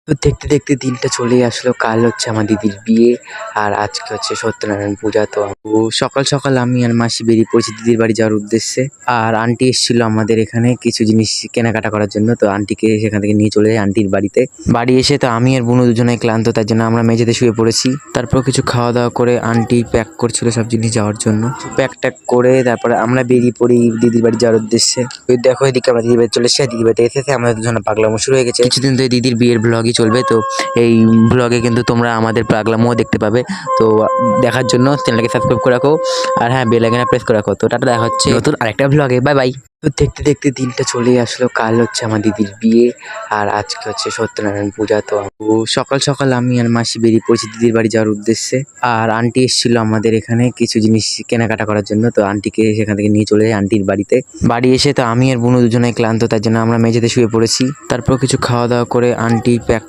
তো দেখতে দেখতে দিনটা চলেই আসলো। কাল হচ্ছে আমার দিদির বিয়ে আর আজকে হচ্ছে সত্যনারায়ণ পূজা। তো সকাল সকাল আমি আর মাসি বেরিয়ে পড়েছি দিদির বাড়ি যাওয়ার উদ্দেশ্যে। আর আন্টি এসেছিল আমাদের এখানে কিছু জিনিস কেনাকাটা করার জন্য। তো আন্টিকে সেখান থেকে নিয়ে চলে যাই আন্টির বাড়িতে। বাড়ি এসে তো আমি আর বুনু দুজনেই ক্লান্ত, তার জন্য আমরা মেঝেতে শুয়ে পড়েছি। তারপর কিছু খাওয়া দাওয়া করে আন্টি প্যাক করছিল সব জিনিস যাওয়ার জন্য। প্যাক ট্যাক করে তারপরে আমরা বেরিয়ে পড়ি দিদির বাড়ি যাওয়ার উদ্দেশ্যে। ওই দেখো এদিকে আমরা দিদির বাড়ি চলে এসেছি। দিদির বাড়িতে এসে আমাদের দুজনে পাগলামো শুরু হয়ে গেছে। কিছুদিন ধরে দিদির বিয়ের ব্লগই চলবে, তো এই ব্লগে কিন্তু তোমরা আমাদের পাগলামোও দেখতে পাবে। তো দেখার জন্য চ্যানেলটাকে সাবস্ক্রাইব করে রাখো আর হ্যাঁ বেল আইকনটা প্রেস করে রাখো। তো টাটা, দেখা হচ্ছে নতুন আরেকটা ব্লগে। Bye bye. তো দেখতে দেখতে দিনটা চলেই আসলো। কাল হচ্ছে আমার দিদির বিয়ে আর আজকে হচ্ছে সত্যনারায়ণ পূজা। তো সকাল সকাল আমি আর মাসি বেরিয়ে পড়েছি দিদির বাড়ি যাওয়ার উদ্দেশ্যে। আর আন্টি এসেছিল আমাদের এখানে কিছু জিনিস কেনাকাটা করার জন্য। তো আন্টিকে সেখান থেকে নিয়ে চলে যাই আন্টির বাড়িতে। বাড়ি এসে তো আমি আর বুনু দুজনেই ক্লান্ত, তার জন্য আমরা মেঝেতে শুয়ে পড়েছি। তারপর কিছু খাওয়া দাওয়া করে আন্টি প্যাক